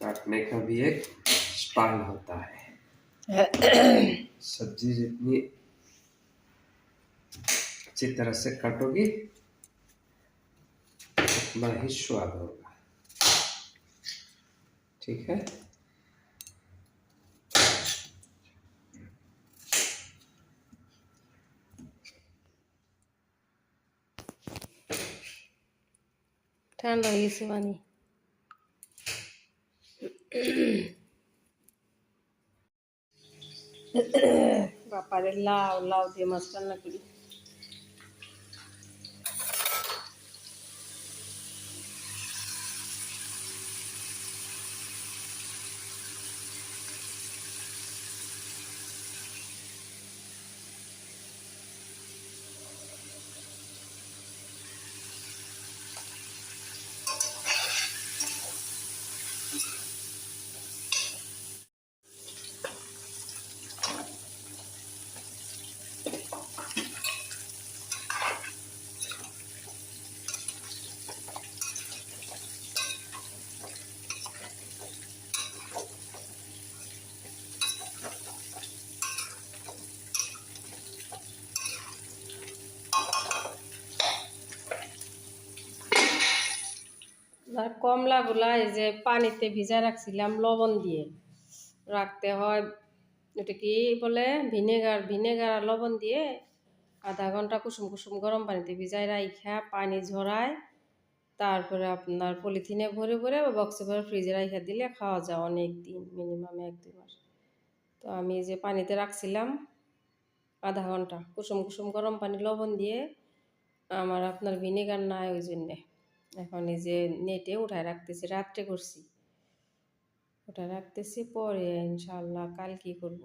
काटने का भी एक स्टाइल होता है। सब्जी जितनी अच्छी तरह से काटोगी उतना ही स्वाद होगा। ठीक है, ঠান্ডা হয়ে গেছে পানি। বাপারে লাউ লাউ দিয়ে মাছ রান্না করি। আর কমলাগুলা এই যে পানিতে ভিজায় রাখছিলাম লবণ দিয়ে রাখতে হয়, এটা কি বলে ভিনেগার, ভিনেগার আর লবণ দিয়ে আধা ঘন্টা কুসুম কুসুম গরম পানিতে ভিজায় রাইখা পানি ঝরায় তারপরে আপনার পলিথিনে ভরে ভরে বা বক্সে ভরে ফ্রিজে রাইখা দিলে খাওয়া যায় অনেক দিন, মিনিমাম 1-2 মাস। তো আমি যে পানিতে রাখছিলাম আধা ঘন্টা কুসুম কুসুম গরম পানি লবণ দিয়ে, আমার আপনার ভিনেগার নাই ওই জন্যে এখন এই যে নেটে উঠায় রাখতেছি, রাত্রে করছি, উঠায় রাখতেছি, পরে ইনশাআল্লাহ কাল কি করব,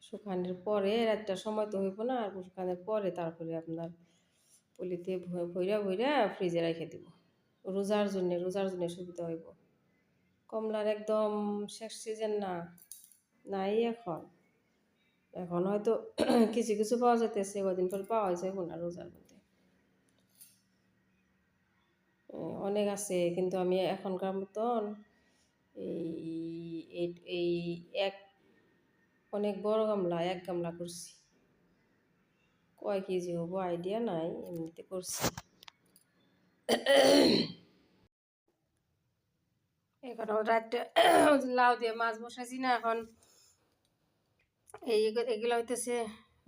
শুকানোর পরে রাতটা সময় তো হইব না, আর শুকানোর পরে তারপরে আপনার পলিতে ভইরা ভইরা ফ্রিজে রেখে দেব, রোজার জন্য সুবিধা হইব। কমলার একদম শেষ সিজন না, নাই এখন হয়তো কিছু কিছু পাওয়া যেতেছে, কদিন পর পাওয়া যাবে না রোজার মধ্যে, অনেক আছে, কিন্তু আমি এখনকার মতন এই এক অনেক বড় গামলা, 1 গামলা করছি, কয় কেজি হবো আইডিয়া নাই, এমনিতে করছি। এখন রাত্রে লাউ দিয়ে মাছ বসাইছি না, এখন এগুলো হইতেছে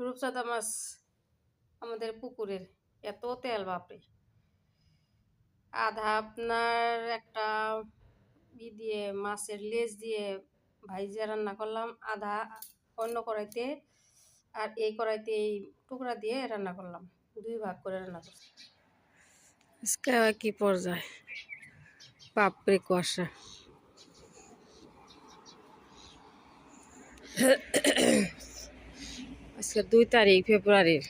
রূপচাঁদা মাছ আমাদের পুকুরের, এত তেল বাপরে। আধা আপনার একটা দিয়ে মাছের লেজ দিয়ে ভাইজা রান্না করলাম, আধা অন্য কড়াইতে, আর এই কড়াইতে এই টুকরা দিয়ে রান্না করলাম, 2 ভাগ করে রান্না করছি। আজকে কি পর্যায় বাপরে কুয়াশা। আজকে 2 তারিখ ফেব্রুয়ারির,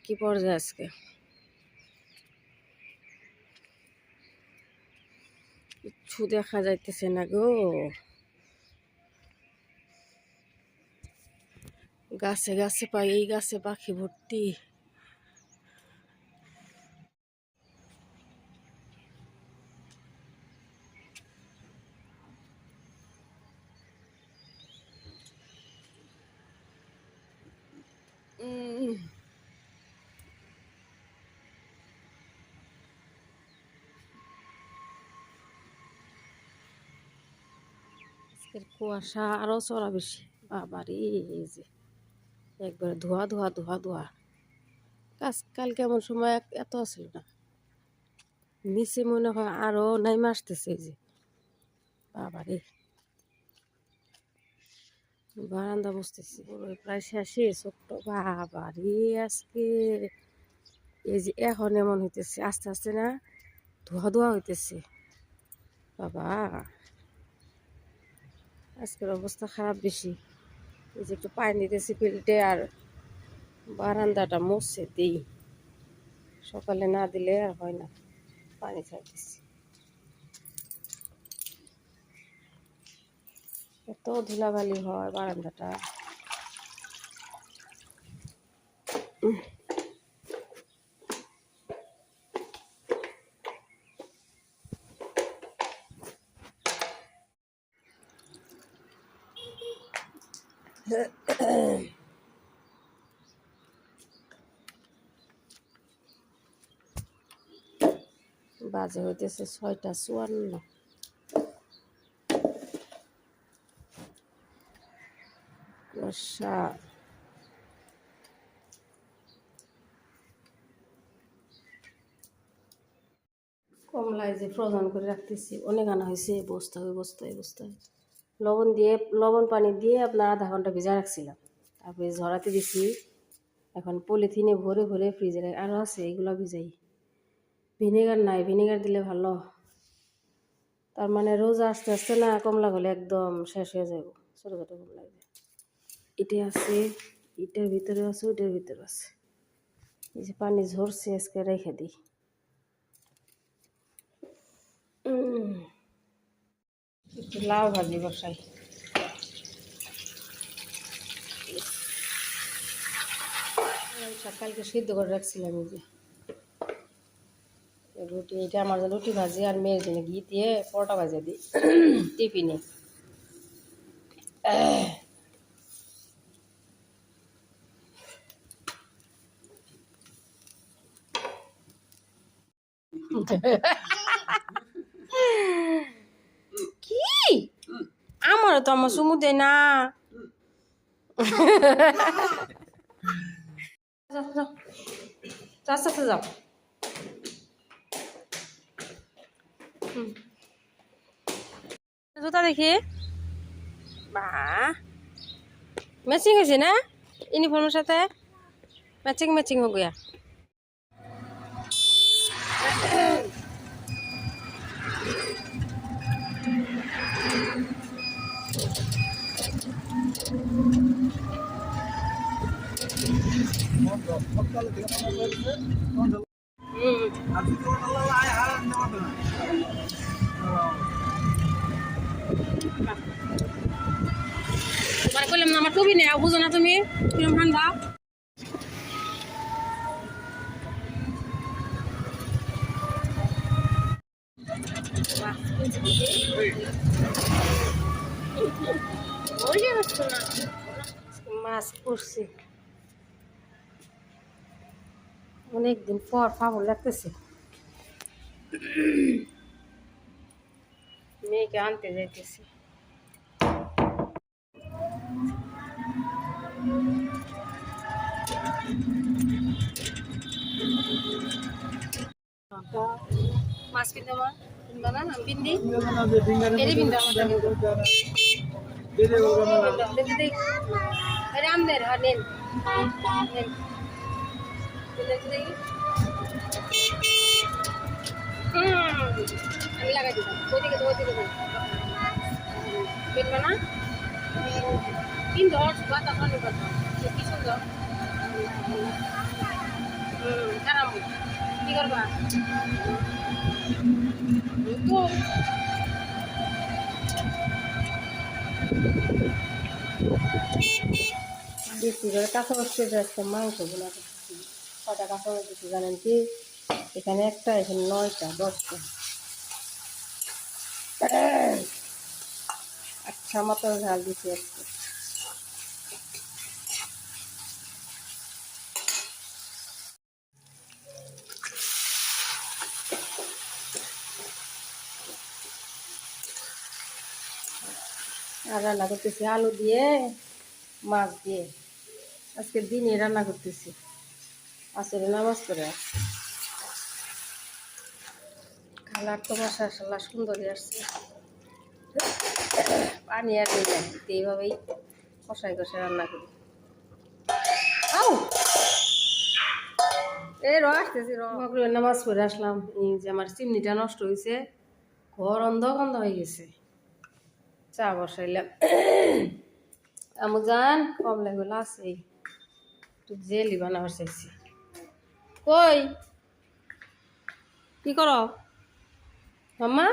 কি পর্যায়ে আজকে কিচ্ছু দেখা যাইতেছে না গো, গাছে গাছে পাই, এই গাছে পাখি ভর্তি। আজকের কুয়াশা আরো চড়া বেশি, বাবারে, এই যে একবারে ধোয়া ধোয়া ধোয়া ধোয়া। কালকে এমন সময় এত আসছিল না, নিচে মনে হয় আরো নাইমে আসতেছে, এই যে বাবারে। বারান্দা বসতেছি, প্রায় শেষে ছোট্ট, বাবারে আজকে এই যে এখন এমন হইতেছে, আস্তে আস্তে না ধোয়া ধোয়া হইতেছে, বাবা আজকের অবস্থা খারাপ বেশি। এই যে একটু পানি দিতেছি ফিল্টে, আর বারান্দাটা মুছছে দিই, সকালে না দিলে আর হয় না, পানি খাইতেছি, এত ধুলাবালি হয় বারান্দাটা। বাজে হইতেছে 6:54। কমলায় যে ফ্রোজেন করে রাখতেছি, অনেক আনা হয়েছে, বস্তায় বস্তায় বস্তায়। লবণ পানি দিয়ে আপনার আধা ঘন্টা ভিজা রাখছিলাম, তারপরে ঝরাতে দিছি। এখন পলিথিনে ভরে ভরে ফ্রিজে আরও আছে, এগুলো ভিজাই। ভিনেগার নাই, ভিনেগার দিলে ভালো। তার মানে রোজা আস্তে আস্তে না কমলা গলে একদম শেষ হয়ে যাব। ছোটো ছোটো কমলা এটা আছে, এটার ভিতরে আছে, ওইটার ভিতরে আছে। এই যে পানি ঝরছে, আজকে রেখে দিই। একটু লাউ ভাজি বসাই। কালকে সিদ্ধ করে রাখছিলাম। এই যে রুটি, এটা আমার জন্য রুটি ভাজি, আর মেয়ের জন্য ঘি দিয়ে পরোটা ভাজিয়ে দিই টিফিনে। কি আমার তো আমার সুমু দেয় না। সাথে যাও। জুতা দেখি, বা ম্যাচিং হয়েছে না ইউনিফর্মের সাথে, ম্যাচিং ম্যাচিং হো গয়া। তোমার কইলাম না আমার টুবি নেই, বুঝো না তুমি কিরম ঠান্ডা। মাছ পড়ছি অনেকদিন পর, পাবো লাগতেছে। মেয়েকে আনতে যাইতেছি। মাছ কিনতে আমার কিনবা না, আমি পিন্দি এরি পিন্দা আমাদের রামদের নেন আমি লাগাই দিতাম। ওই দিকে কিনবা না, কিন্তু বাতা পানি বাতা কি সুন্দর। খারাপ কি করবা তো। বেশি করে কাঁচামরিচ কেটে একটা মাংস বোনা করতেছি। কটা কাঁচামরিচ দিচ্ছি জানেন কি? এখানে একটা, এখানে 9টা 10টা। আচ্ছা মতো ঝাল দিচ্ছি একটু। আর রান্না করতেছি আলু দিয়ে মাছ দিয়ে। আজকে দিনে রান্না করতেছি, আসলে নামাজ পড়ে কালার তো মাশাআল্লাহ সুন্দরই আসছে। পানি আর নেই, এইভাবেই কষাই কষাই রান্না করি। এই আসতেছি নামাজ পড়ে আসলাম। এই যে আমার চিমনিটা নষ্ট হয়েছে, ঘর অন্ধ হয়ে গেছে। চা বসাইলাম। আমুজান কমলা গুলো আছে, একটু জেলি বানাবার চাইছি। কই কি করো মাম্মা?